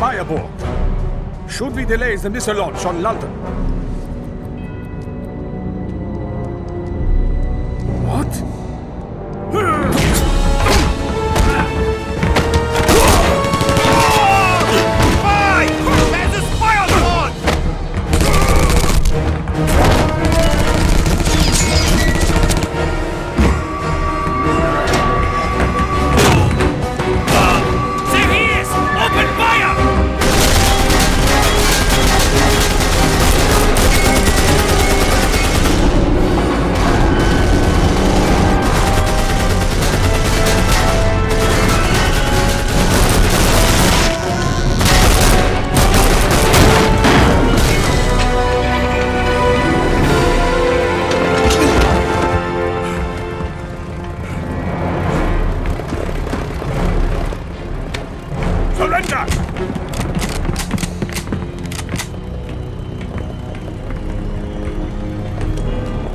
fireball. Should we delay the missile launch on London? What?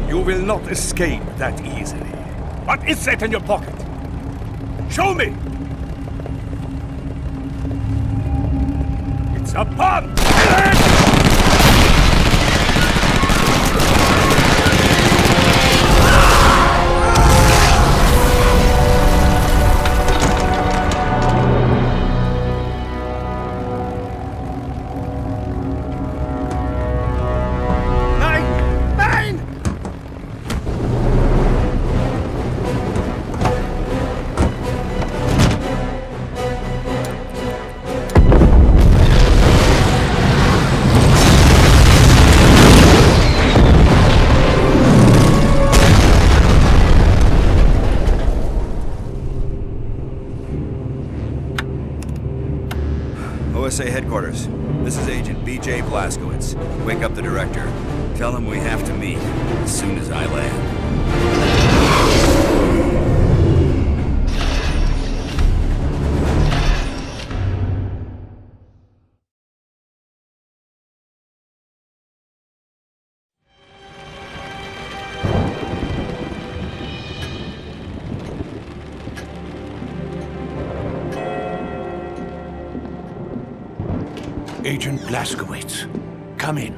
You will not escape that easily. What is that in your pocket? Show me! It's a bomb! OSA headquarters. This is Agent B.J. Blazkowicz. Wake up the director. Tell him we have to meet as soon as I land. Agent Blazkowicz, come in.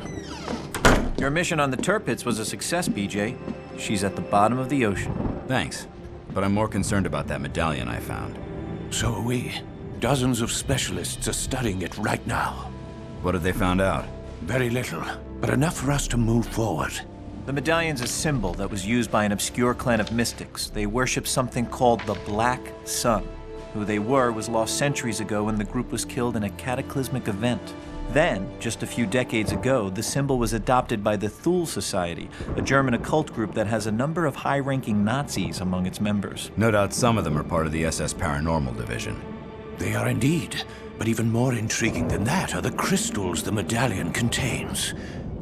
Your mission on the Tirpitz was a success, BJ. She's at the bottom of the ocean. Thanks, but I'm more concerned about that medallion I found. So are we. Dozens of specialists are studying it right now. What have they found out? Very little, but enough for us to move forward. The medallion's a symbol that was used by an obscure clan of mystics. They worship something called the Black Sun. Who they were was lost centuries ago when the group was killed in a cataclysmic event. Then, just a few decades ago, the symbol was adopted by the Thule Society, a German occult group that has a number of high-ranking Nazis among its members. No doubt some of them are part of the SS Paranormal Division. They are indeed, but even more intriguing than that are the crystals the medallion contains.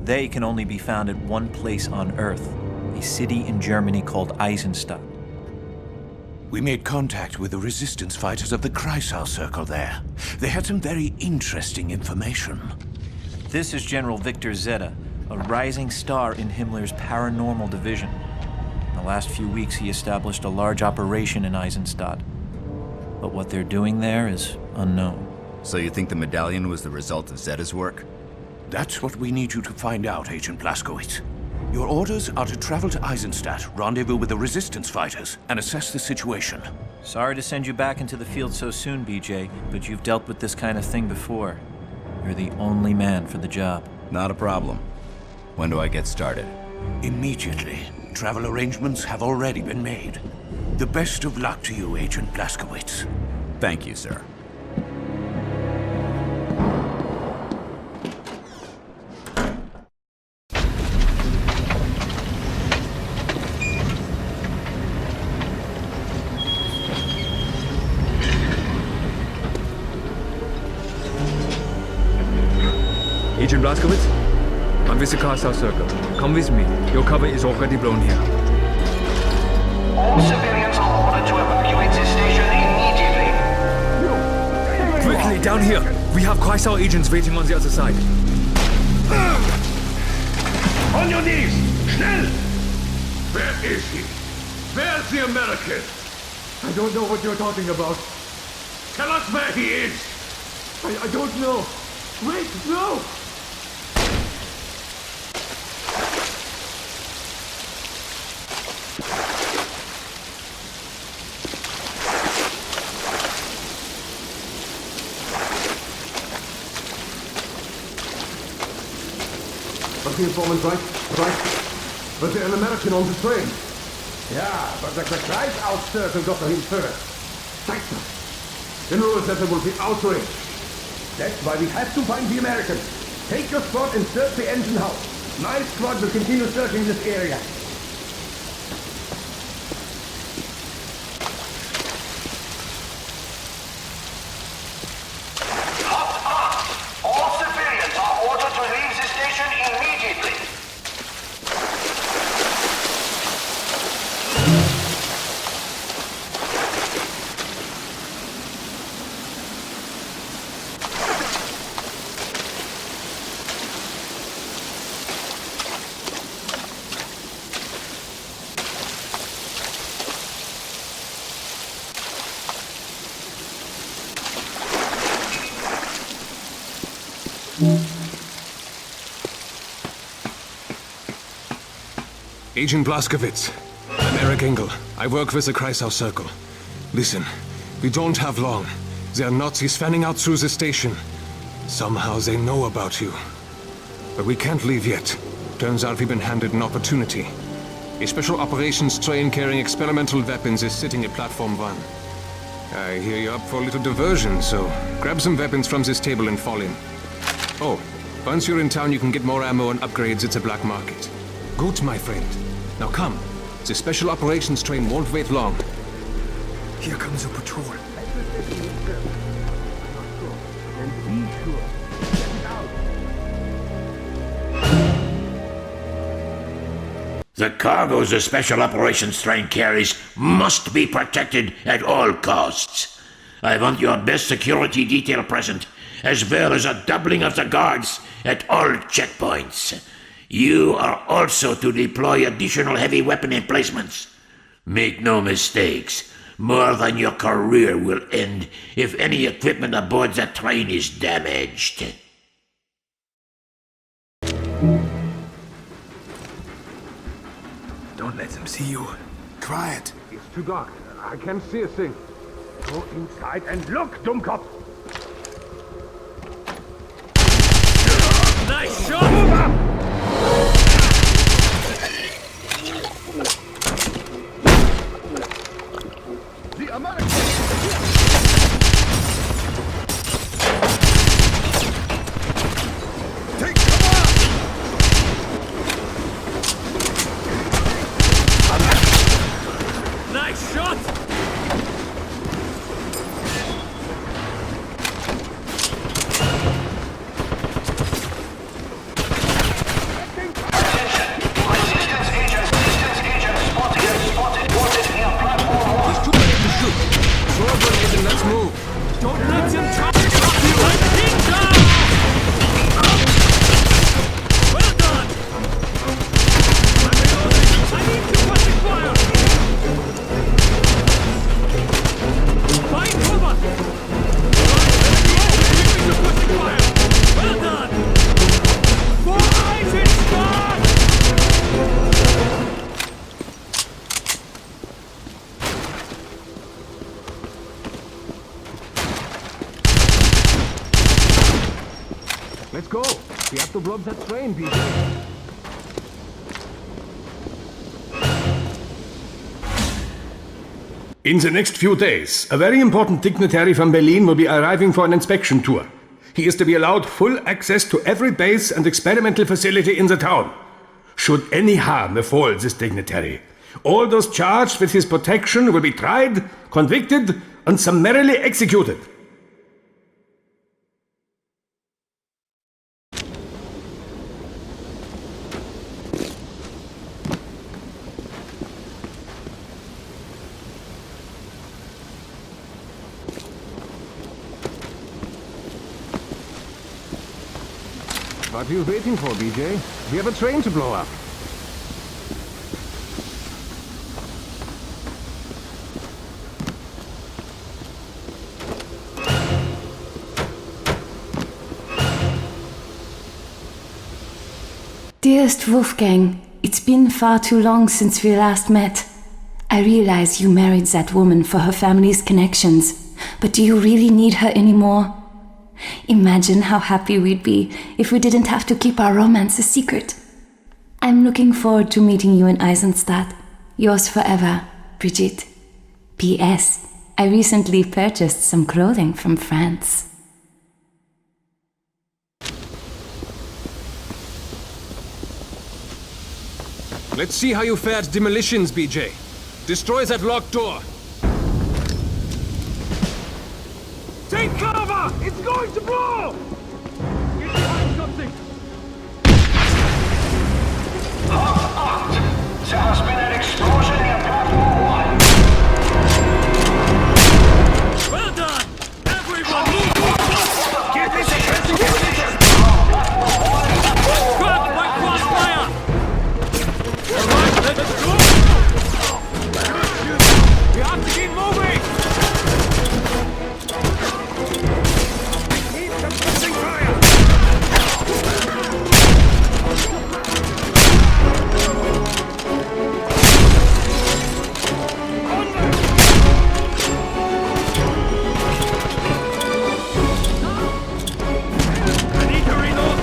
They can only be found at one place on Earth, a city in Germany called Eisenstadt. We made contact with the resistance fighters of the Kreisau Circle there. They had some very interesting information. This is General Victor Zeta, a rising star in Himmler's paranormal division. In the last few weeks, he established a large operation in Eisenstadt. But what they're doing there is unknown. So you think the medallion was the result of Zeta's work? That's what we need you to find out, Agent Blazkowicz. Your orders are to travel to Eisenstadt, rendezvous with the resistance fighters, and assess the situation. Sorry to send you back into the field so soon, BJ, but you've dealt with this kind of thing before. You're the only man for the job. Not a problem. When do I get started? Immediately. Travel arrangements have already been made. The best of luck to you, Agent Blazkowicz. Thank you, sir. Agent Blazkowicz, I'm with the Kreisau Circle. Come with me. Your cover is already blown here. All civilians are ordered to evacuate this station immediately. Quickly, down here. We have Kreisau agents waiting on the other side. On your knees! Schnell! Where is he? Where's the American? I don't know what you're talking about. Tell us where he is! I don't know. Wait, no! The informant, right? But there's an American on the train. Yeah, but the Kreis-Out circle got to him first. Zeichner. General said there will be outrage. That's why we have to find the American. Take your spot and search the engine house. My squad will continue searching this area. All civilians are ordered to leave the station immediately. Agent Blazkowicz. I'm Eric Engel. I work with the Kreisau Circle. Listen, we don't have long. There are Nazis fanning out through the station. Somehow they know about you. But we can't leave yet. Turns out we've been handed an opportunity. A special operations train carrying experimental weapons is sitting at Platform 1. I hear you're up for a little diversion, so grab some weapons from this table and fall in. Oh, once you're in town, you can get more ammo and upgrades at the black market. Good, my friend. Now come. The special operations train won't wait long. Here comes a patrol. The cargoes the special operations train carries must be protected at all costs. I want your best security detail present, as well as a doubling of the guards at all checkpoints. You are also to deploy additional heavy weapon emplacements. Make no mistakes, more than your career will end if any equipment aboard the train is damaged. Don't let them see you. Try it. It's too dark. I can't see a thing. Go inside and look, Dummkopf! Nice shot! Move up! The American! Take cover! Nice shot! Let's move. Don't let him try to cut you like ninja! Well done! I'm reloading. I need to suppressing fire! Find cover! Right, let it go! Suppressing fire! Well done! 4 eyes in start! Let's go. We have to blow up that train, BJ. In the next few days, a very important dignitary from Berlin will be arriving for an inspection tour. He is to be allowed full access to every base and experimental facility in the town. Should any harm befall this dignitary, all those charged with his protection will be tried, convicted, and summarily executed. What are you waiting for, BJ? We have a train to blow up. Dearest Wolfgang, it's been far too long since we last met. I realize you married that woman for her family's connections, but do you really need her anymore? Imagine how happy we'd be if we didn't have to keep our romance a secret. I'm looking forward to meeting you in Eisenstadt. Yours forever, Brigitte. P.S. I recently purchased some clothing from France. Let's see how you fared demolitions, BJ. Destroy that locked door. Take cover! It's going to blow! Get behind something! There has been an explosion near platform 1. Well done! Everyone move! Get this attention! Grab my crossfire! Alright, let's go! We have to keep moving! Keep suppressing fire! I need to reload!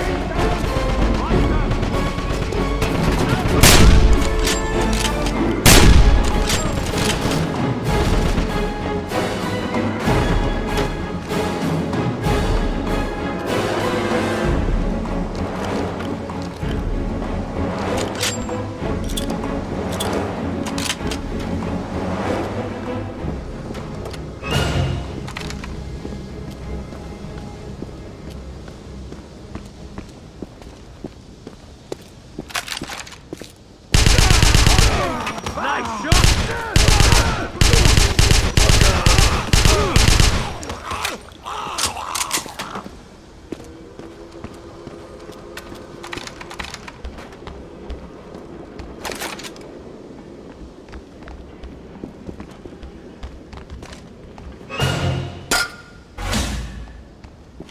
Nice shot!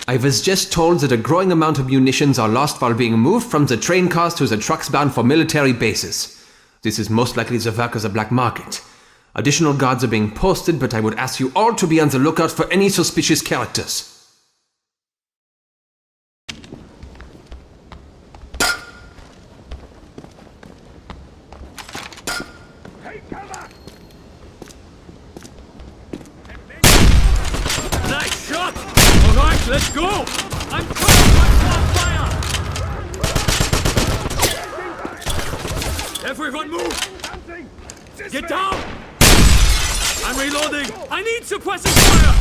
I was just told that a growing amount of munitions are lost while being moved from the train cars to the trucks bound for military bases. This is most likely the work of the black market. Additional guards are being posted, but I would ask you all to be on the lookout for any suspicious characters. Nice shot! Alright, let's go! I'm trying to fire! Everyone move! Get down! I'm reloading! I need suppressing fire!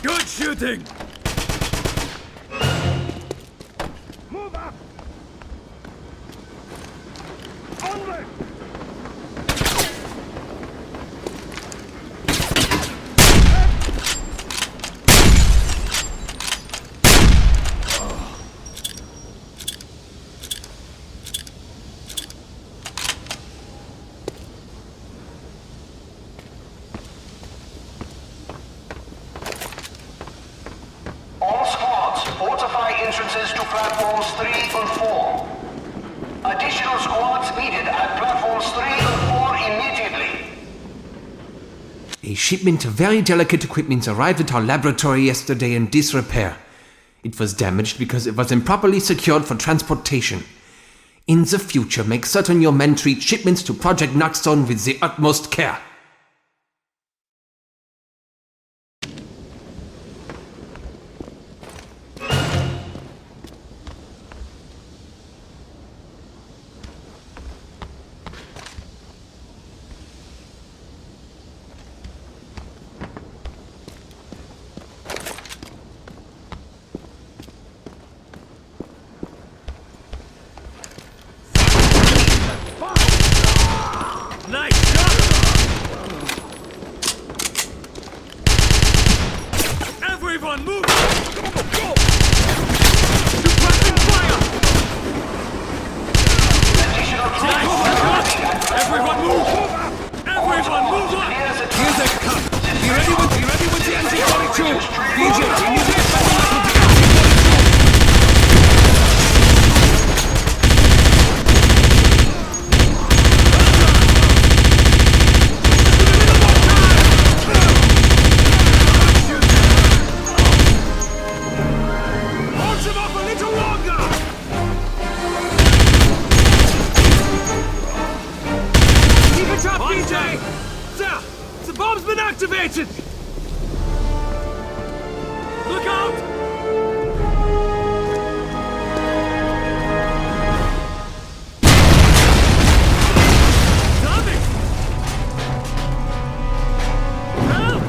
Good shooting! Move up! Onward! All squads, fortify entrances to platforms 3 and 4. Additional squads needed at platforms 3 and 4 immediately. A shipment of very delicate equipment arrived at our laboratory yesterday in disrepair. It was damaged because it was improperly secured for transportation. In the future, make certain your men treat shipments to Project Knockstone with the utmost care. Nice shot! activated! Look out! Damn it! Help!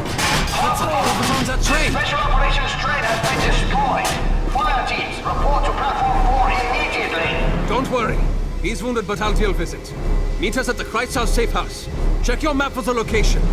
What's on that train? Special operations train has been destroyed. Fire teams, report to platform 4 immediately. Don't worry. He's wounded, but I'll deal with it. Meet us at the Kreishaus safe house. Check your map for the location.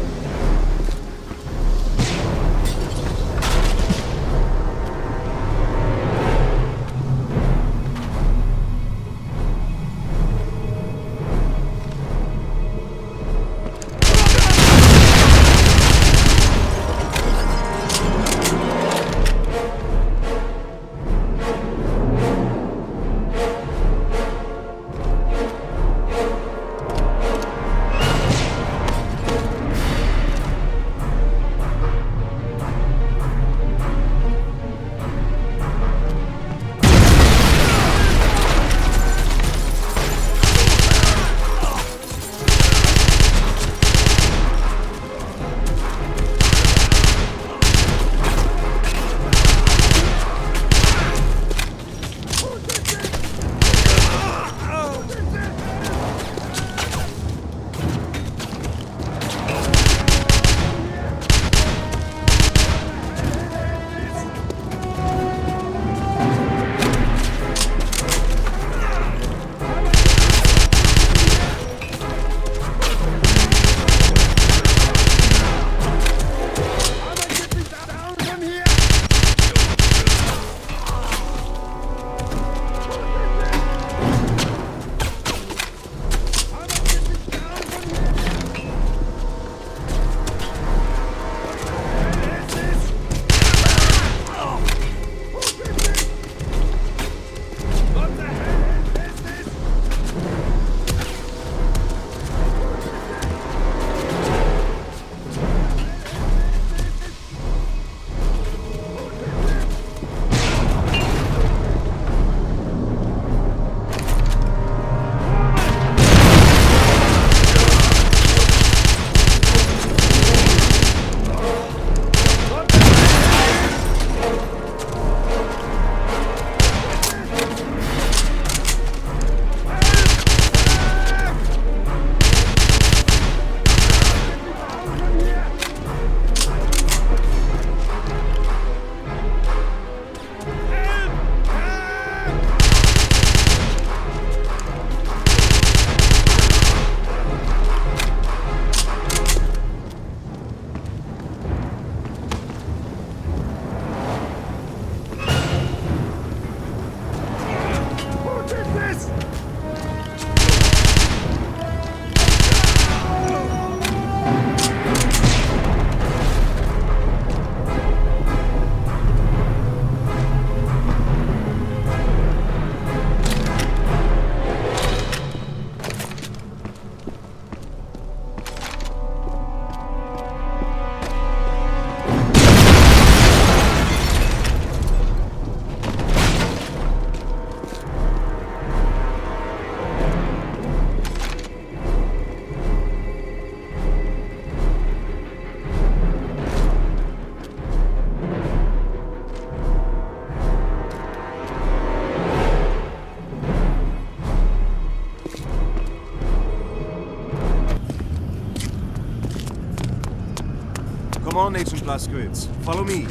Come on, Agent Blazkowicz. Follow me.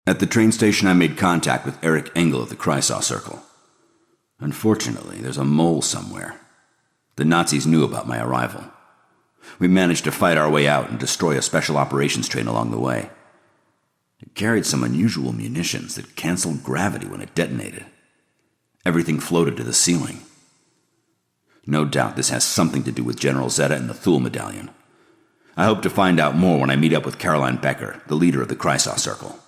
At the train station, I made contact with Eric Engel of the Kreisau Circle. Unfortunately, there's a mole somewhere. The Nazis knew about my arrival. We managed to fight our way out and destroy a special operations train along the way. It carried some unusual munitions that canceled gravity when it detonated. Everything floated to the ceiling. No doubt this has something to do with General Zeta and the Thule Medallion. I hope to find out more when I meet up with Caroline Becker, the leader of the Kreisau Circle.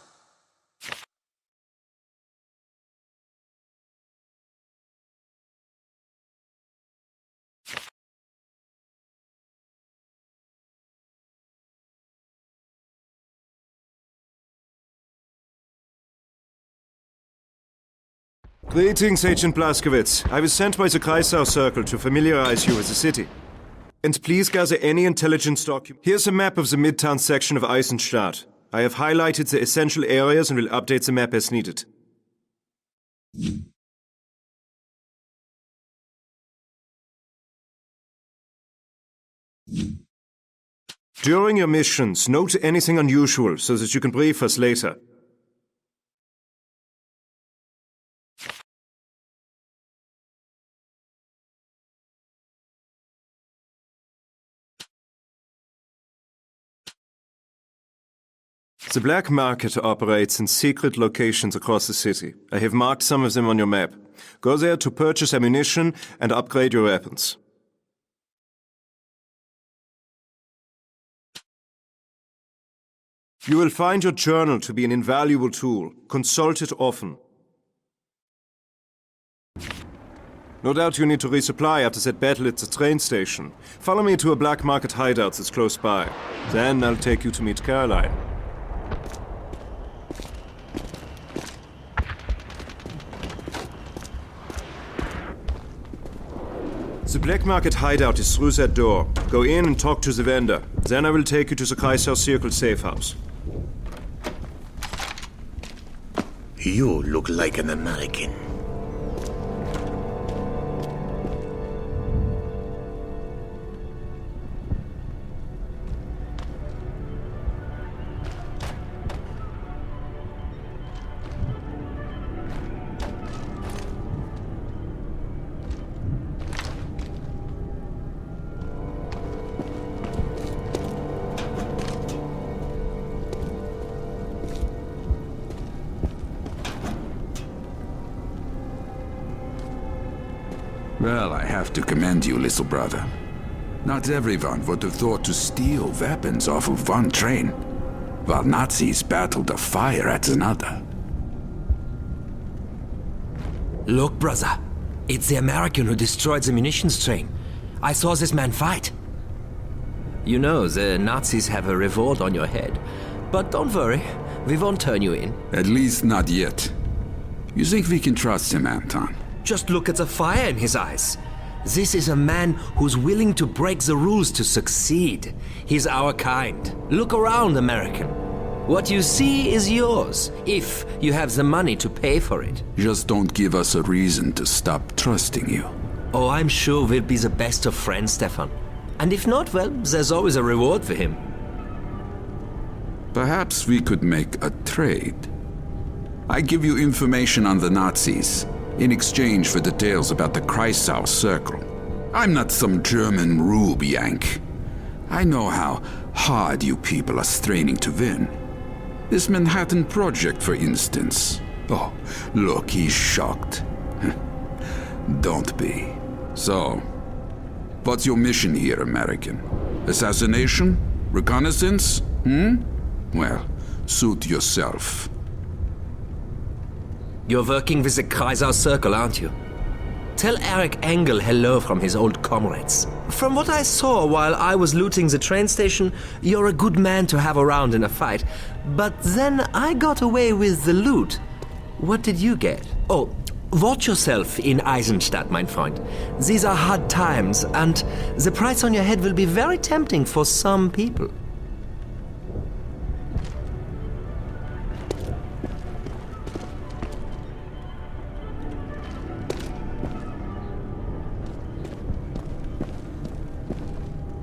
Greetings, Agent Blazkowicz. I was sent by the Kreisau Circle to familiarize you with the city. And please gather any intelligence document. Here's a map of the midtown section of Eisenstadt. I have highlighted the essential areas and will update the map as needed. During your missions, note anything unusual so that you can brief us later. The black market operates in secret locations across the city. I have marked some of them on your map. Go there to purchase ammunition and upgrade your weapons. You will find your journal to be an invaluable tool. Consult it often. No doubt you need to resupply after that battle at the train station. Follow me to a black market hideout that's close by. Then I'll take you to meet Caroline. The black market hideout is through that door. Go in and talk to the vendor. Then I will take you to the Kreisau Circle safe house. You look like an American. Well, I have to commend you, little brother. Not everyone would have thought to steal weapons off of one train, while Nazis battled a fire at another. Look, brother. It's the American who destroyed the munitions train. I saw this man fight. You know, the Nazis have a revolt on your head. But don't worry, we won't turn you in. At least not yet. You think we can trust him, Anton? Just look at the fire in his eyes. This is a man who's willing to break the rules to succeed. He's our kind. Look around, American. What you see is yours, if you have the money to pay for it. Just don't give us a reason to stop trusting you. Oh, I'm sure we'll be the best of friends, Stefan. And if not, well, there's always a reward for him. Perhaps we could make a trade. I give you information on the Nazis, in exchange for details about the Kreisau Circle. I'm not some German rube yank. I know how hard you people are straining to win. This Manhattan Project, for instance. Oh, look, he's shocked. Don't be. So, what's your mission here, American? Assassination? Reconnaissance? Well, suit yourself. You're working with the Kreisau Circle, aren't you? Tell Eric Engel hello from his old comrades. From what I saw while I was looting the train station, you're a good man to have around in a fight. But then I got away with the loot. What did you get? Oh, watch yourself in Eisenstadt, mein Freund. These are hard times, and the price on your head will be very tempting for some people.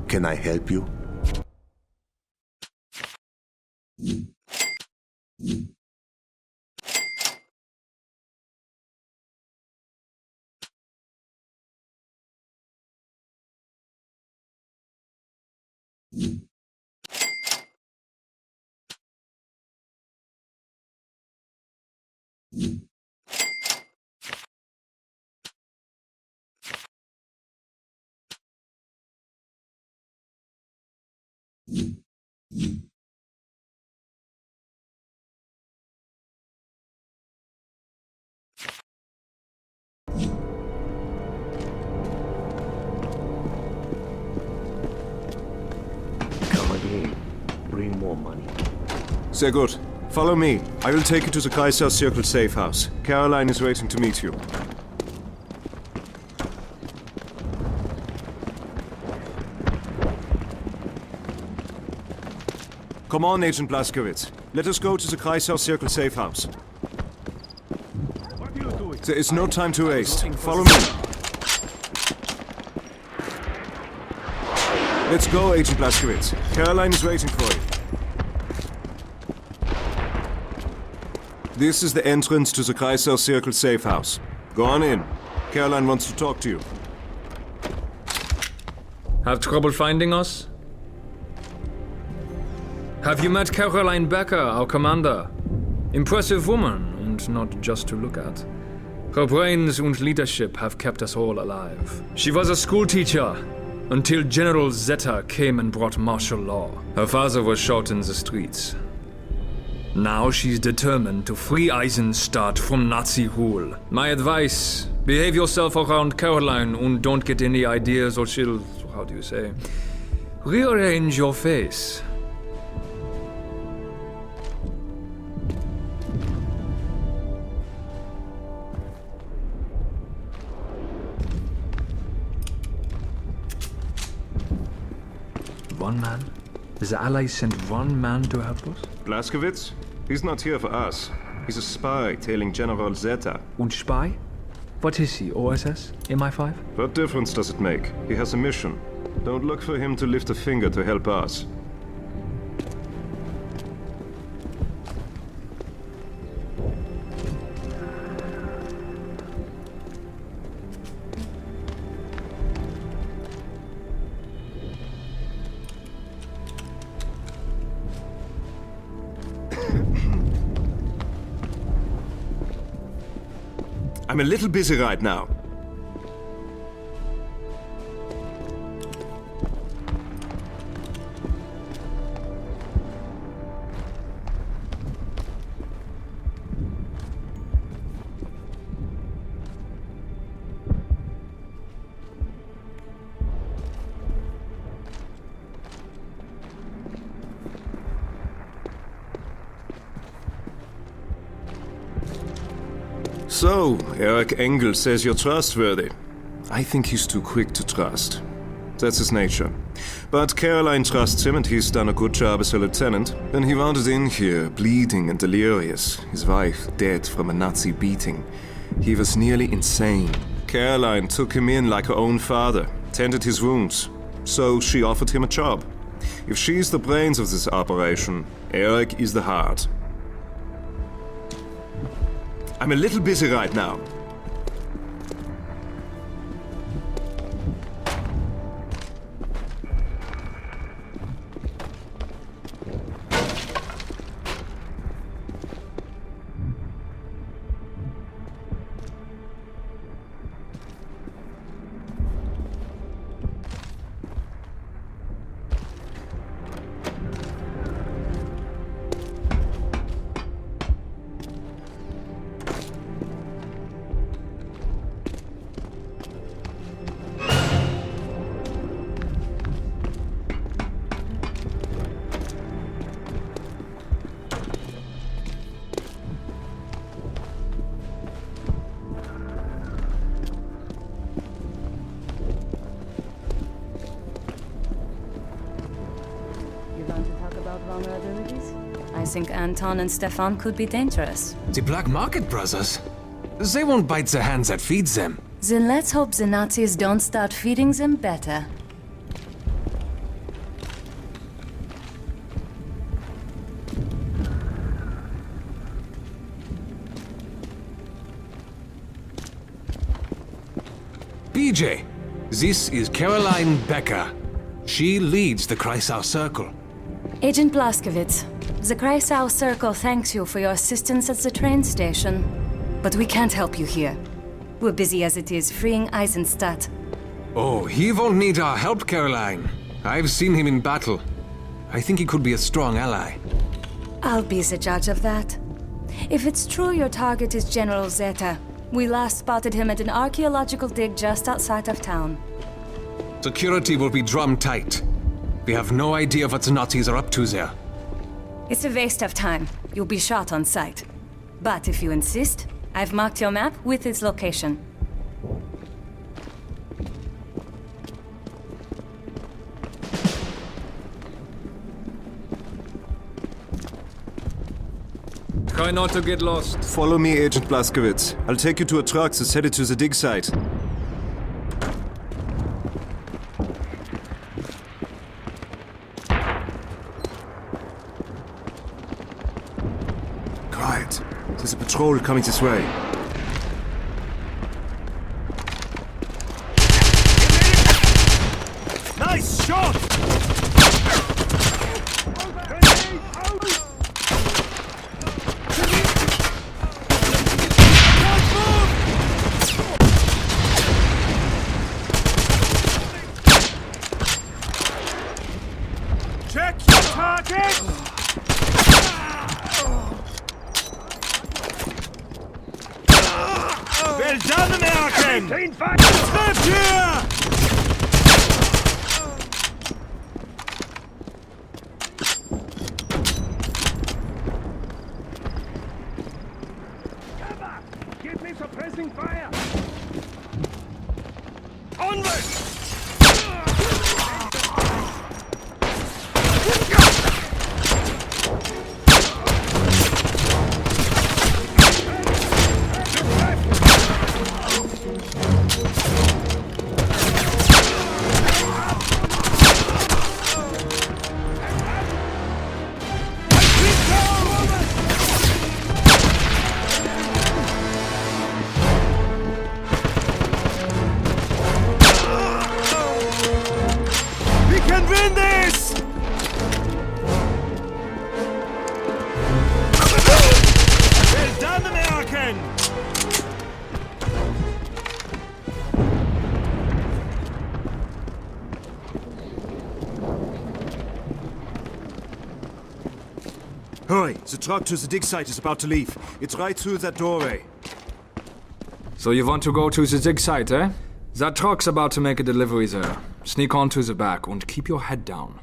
Can I help you? Come again. Bring more money. Sehr gut. Follow me. I will take you to the Kreisau Circle safe house. Caroline is waiting to meet you. Come on, Agent Blazkowicz. Let us go to the Kreisau Circle safe house. There is no time to waste. Follow me. Let's go, Agent Blazkowicz. Caroline is waiting for you. This is the entrance to the Kreisau Circle safe house. Go on in. Caroline wants to talk to you. Have trouble finding us? Have you met Caroline Becker, our commander? Impressive woman, and not just to look at. Her brains and leadership have kept us all alive. She was a schoolteacher until General Zeta came and brought martial law. Her father was shot in the streets. Now she's determined to free Eisenstadt from Nazi rule. My advice, behave yourself around Caroline and don't get any ideas or she'll, how do you say, rearrange your face. One man? The Allies sent one man to help us? Blazkowicz? He's not here for us. He's a spy tailing General Zeta. Und spy? What is he, OSS? MI5? What difference does it make? He has a mission. Don't look for him to lift a finger to help us. I'm a little busy right now. So, Eric Engel says you're trustworthy. I think he's too quick to trust. That's his nature. But Caroline trusts him and he's done a good job as a lieutenant. Then he wandered in here, bleeding and delirious. His wife dead from a Nazi beating. He was nearly insane. Caroline took him in like her own father, tended his wounds. So she offered him a job. If she's the brains of this operation, Eric is the heart. I'm a little busy right now. I think Anton and Stefan could be dangerous. The Black Market brothers? They won't bite the hand that feeds them. Then let's hope the Nazis don't start feeding them better. BJ, this is Caroline Becker. She leads the Kreisau Circle. Agent Blazkowicz, the Kreisau Circle thanks you for your assistance at the train station. But we can't help you here. We're busy as it is freeing Eisenstadt. Oh, he won't need our help, Caroline. I've seen him in battle. I think he could be a strong ally. I'll be the judge of that. If it's true your target is General Zeta, we last spotted him at an archaeological dig just outside of town. Security will be drum tight. We have no idea what the Nazis are up to there. It's a waste of time. You'll be shot on sight. But if you insist, I've marked your map with its location. Try not to get lost. Follow me, Agent Blazkowicz. I'll take you to a truck that's headed to the dig site. Quiet. There's a patrol coming this way. Nice shot! Check your target! Well done, American! Left here! Give me suppressing fire! Onward! We can win this! Well done, American! Hurry! The truck to the dig site is about to leave. It's right through that doorway. So you want to go to the dig site, eh? That truck's about to make a delivery there. Sneak onto the back and keep your head down.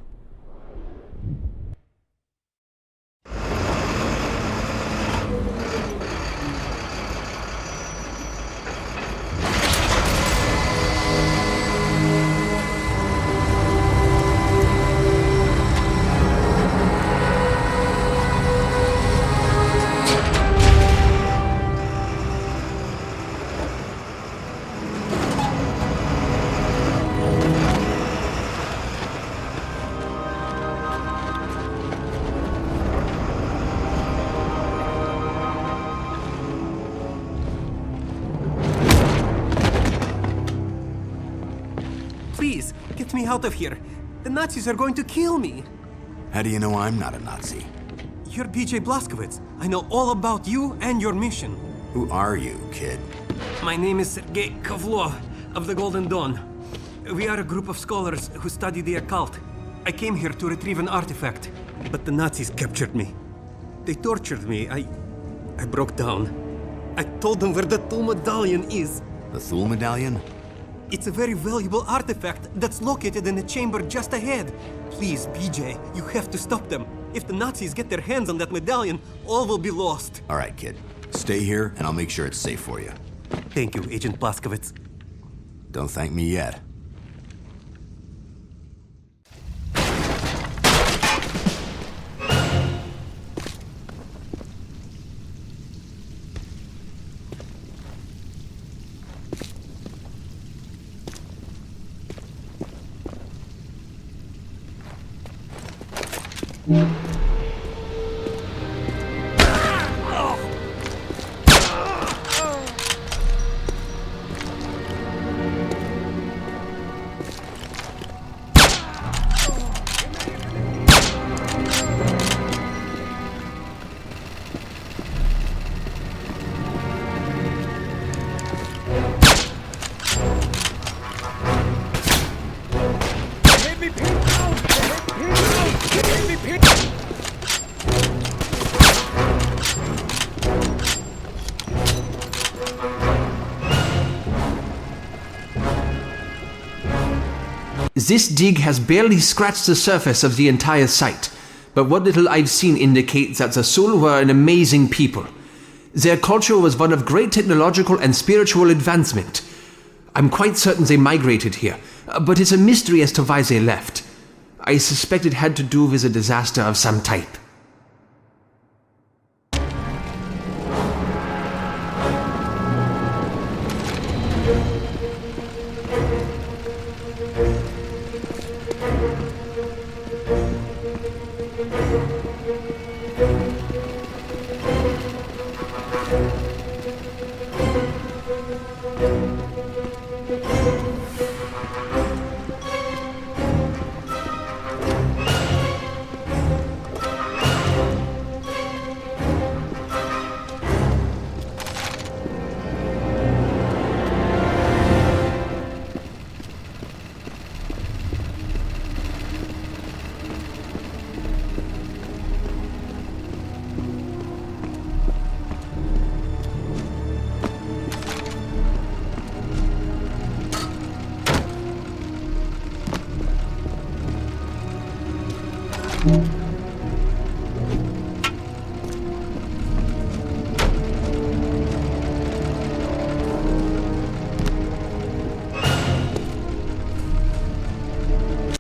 Please, get me out of here. The Nazis are going to kill me. How do you know I'm not a Nazi? You're BJ Blazkowicz. I know all about you and your mission. Who are you, kid? My name is Sergei KiLLoMaNia of the Golden Dawn. We are a group of scholars who study the occult. I came here to retrieve an artifact, but the Nazis captured me. They tortured me. I broke down. I told them where the Thule medallion is. The Thule medallion? It's a very valuable artifact that's located in a chamber just ahead. Please, BJ, you have to stop them. If the Nazis get their hands on that medallion, all will be lost. All right, kid. Stay here, and I'll make sure it's safe for you. Thank you, Agent Blazkowicz. Don't thank me yet. This dig has barely scratched the surface of the entire site, but what little I've seen indicates that the Sul were an amazing people. Their culture was one of great technological and spiritual advancement. I'm quite certain they migrated here, but it's a mystery as to why they left. I suspect it had to do with a disaster of some type.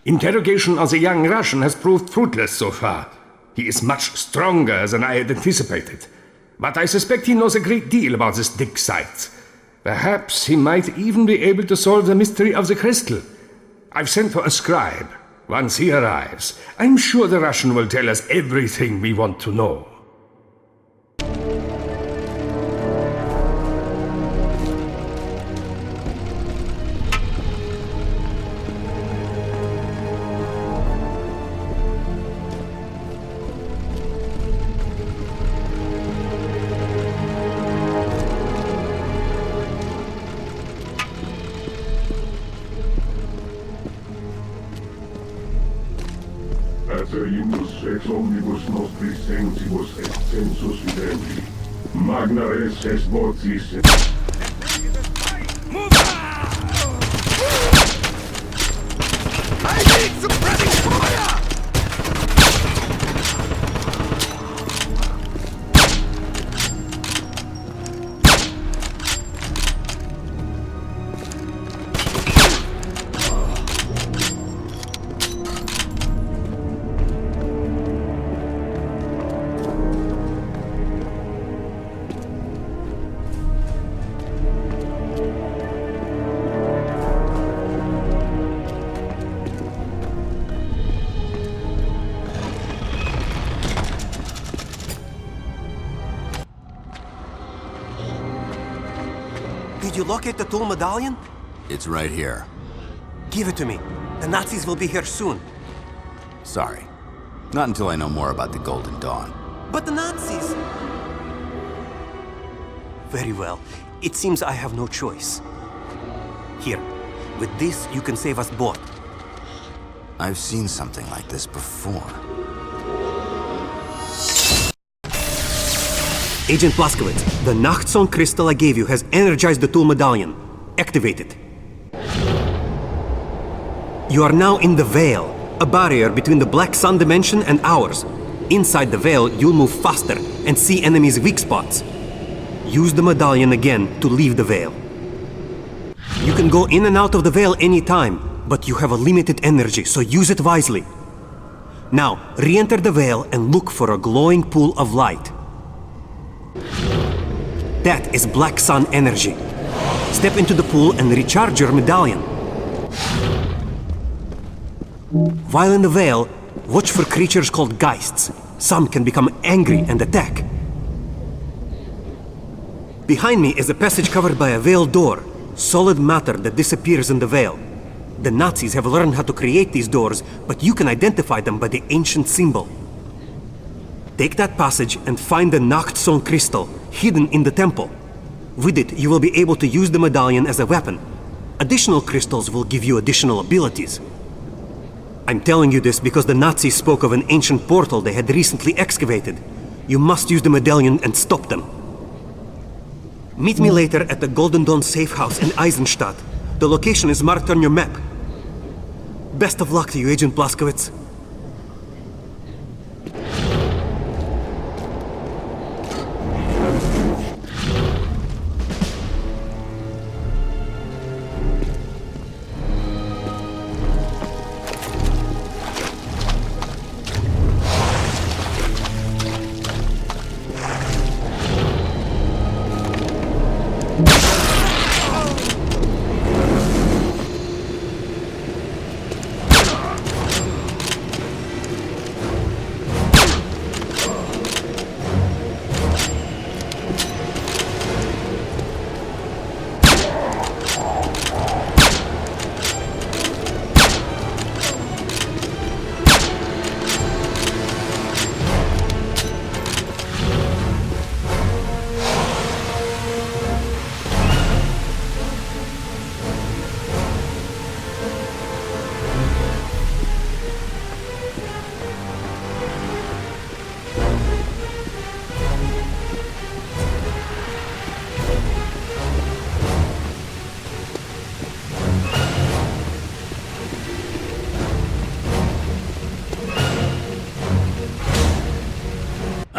Interrogation of the young Russian has proved fruitless so far. He is much stronger than I had anticipated. But I suspect he knows a great deal about this dig site. Perhaps he might even be able to solve the mystery of the crystal. I've sent for a scribe. Once he arrives, I'm sure the Russian will tell us everything we want to know. Ex omnibus nostri sensibus et sensus videndi. Magna res est vocis. I need suppressing fire! Did you locate the tool medallion? It's right here. Give it to me. The Nazis will be here soon. Sorry. Not until I know more about the Golden Dawn. But the Nazis... Very well. It seems I have no choice. Here. With this, you can save us both. I've seen something like this before. Agent Blazkowicz, the Nachtzone crystal I gave you has energized the tool medallion. Activate it. You are now in the Veil, a barrier between the Black Sun dimension and ours. Inside the Veil, you'll move faster and see enemies' weak spots. Use the medallion again to leave the Veil. You can go in and out of the Veil anytime, but you have a limited energy, so use it wisely. Now, re-enter the Veil and look for a glowing pool of light. That is Black Sun energy. Step into the pool and recharge your medallion. While in the Veil, watch for creatures called Geists. Some can become angry and attack. Behind me is a passage covered by a Veil door, solid matter that disappears in the Veil. The Nazis have learned how to create these doors, but you can identify them by the ancient symbol. Take that passage and find the Nachtzone crystal, hidden in the temple. With it, you will be able to use the medallion as a weapon. Additional crystals will give you additional abilities. I'm telling you this because the Nazis spoke of an ancient portal they had recently excavated. You must use the medallion and stop them. Meet me later at the Golden Dawn safe house in Eisenstadt. The location is marked on your map. Best of luck to you, Agent Blazkowicz.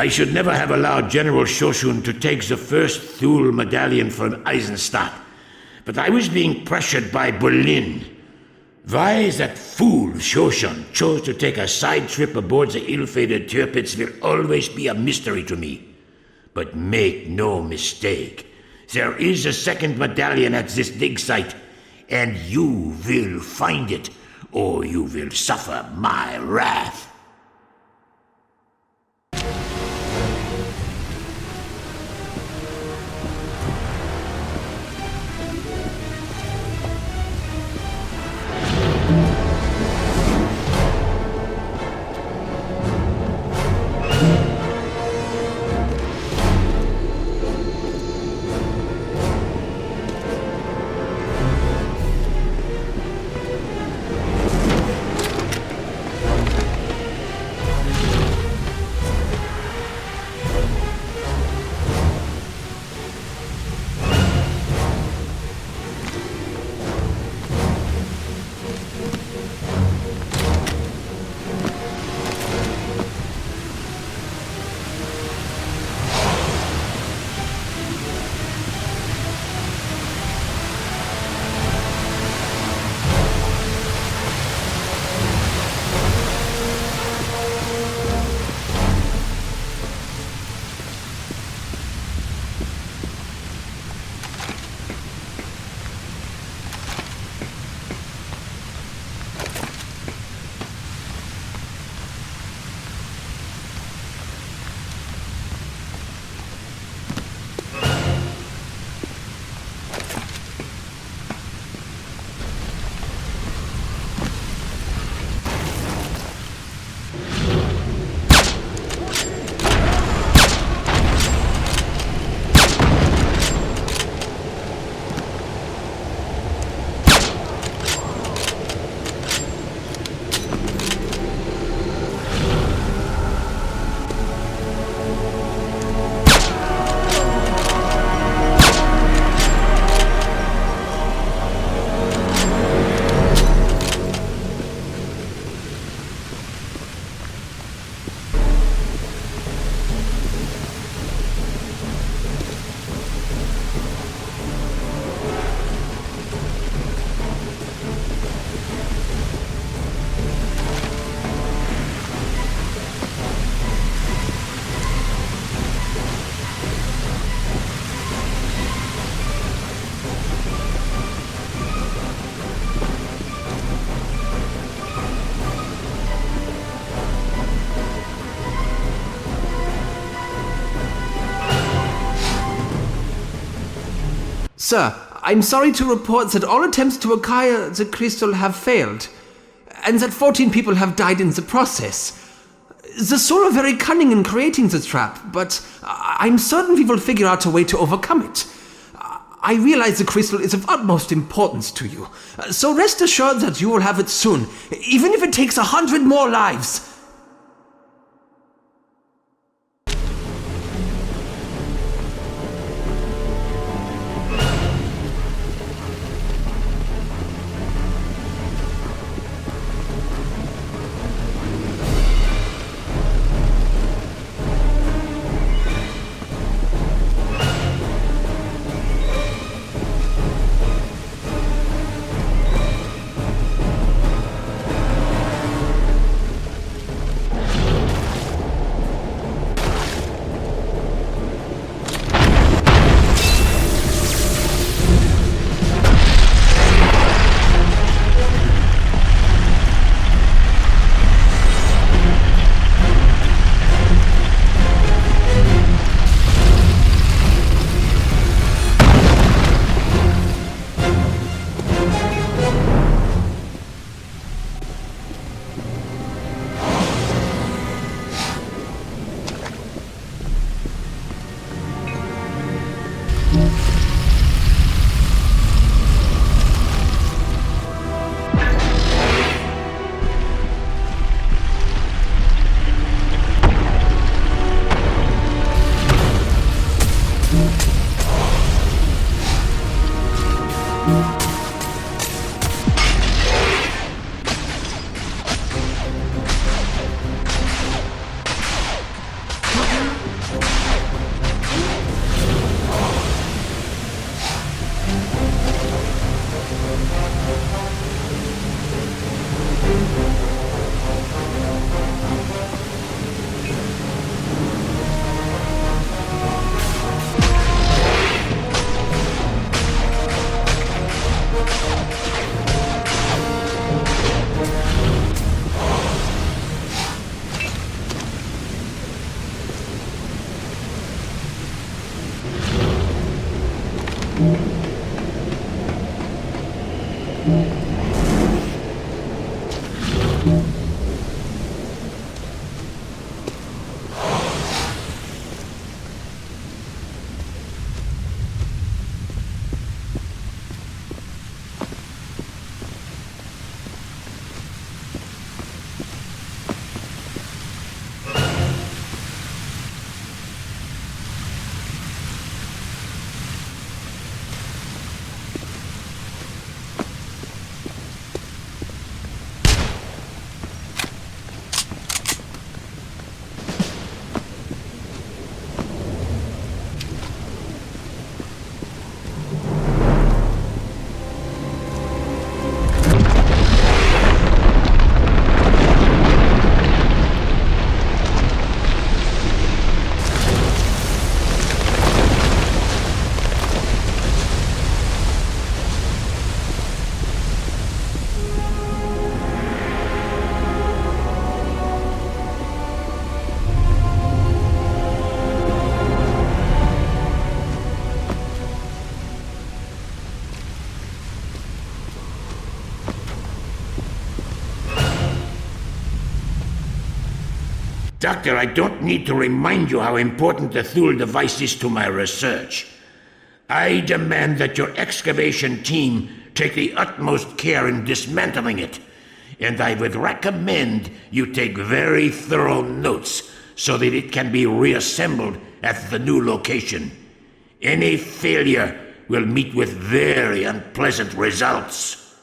I should never have allowed General Shoshun to take the first Thule medallion from Eisenstadt, but I was being pressured by Berlin. Why that fool Shoshun chose to take a side trip aboard the ill-fated Tirpitz will always be a mystery to me. But make no mistake, there is a second medallion at this dig site, and you will find it, or you will suffer my wrath. Sir, I'm sorry to report that all attempts to acquire the crystal have failed, and that 14 people have died in the process. The Soul are very cunning in creating the trap, but I'm certain we will figure out a way to overcome it. I realize the crystal is of utmost importance to you, so rest assured that you will have it soon, even if it takes 100 more lives. Doctor, I don't need to remind you how important the Thule device is to my research. I demand that your excavation team take the utmost care in dismantling it, and I would recommend you take very thorough notes so that it can be reassembled at the new location. Any failure will meet with very unpleasant results.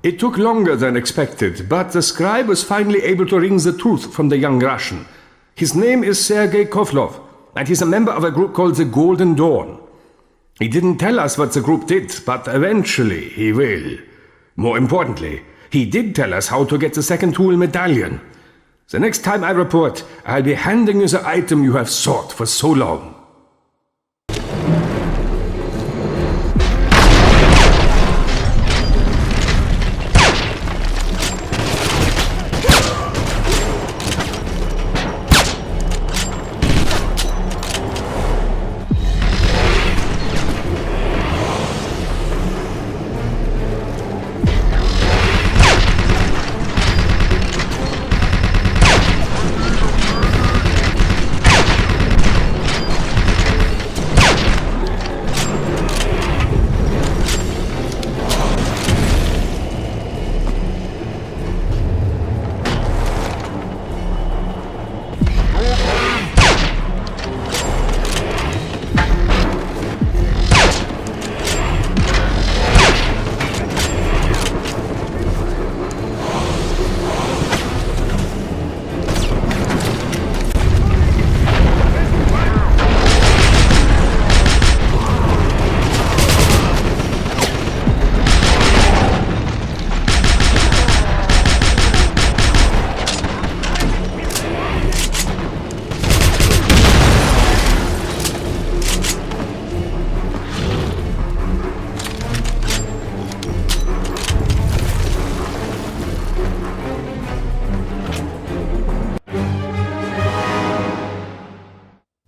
It took longer than expected, but the scribe was finally able to wring the truth from the young Russian. His name is Sergei Kovlov, and he's a member of a group called the Golden Dawn. He didn't tell us what the group did, but eventually he will. More importantly, he did tell us how to get the second tool medallion. The next time I report, I'll be handing you the item you have sought for so long.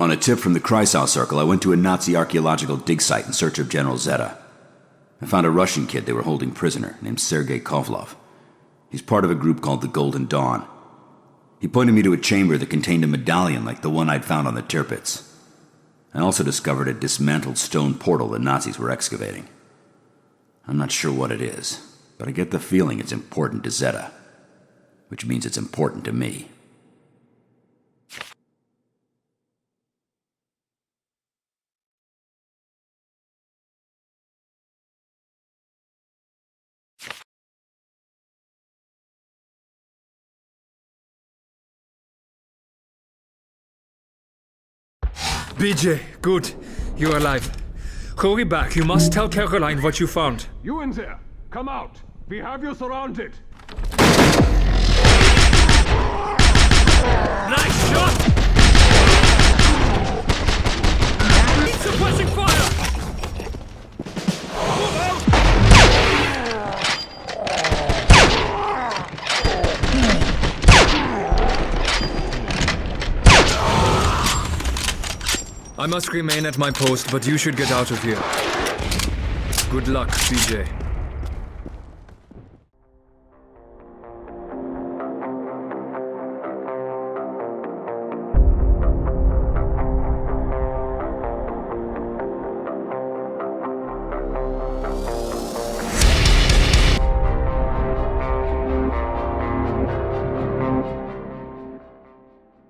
On a tip from the Kreisau Circle, I went to a Nazi archaeological dig site in search of General Zeta. I found a Russian kid they were holding prisoner, named Sergei Kovlov. He's part of a group called the Golden Dawn. He pointed me to a chamber that contained a medallion like the one I'd found on the Tirpitz. I also discovered a dismantled stone portal the Nazis were excavating. I'm not sure what it is, but I get the feeling it's important to Zeta, which means it's important to me. BJ, good. You're alive. Hurry back. You must tell Caroline what you found. You in there! Come out! We have you surrounded! Nice shot! He's suppressing fire! Move out! I must remain at my post, but you should get out of here. Good luck, BJ.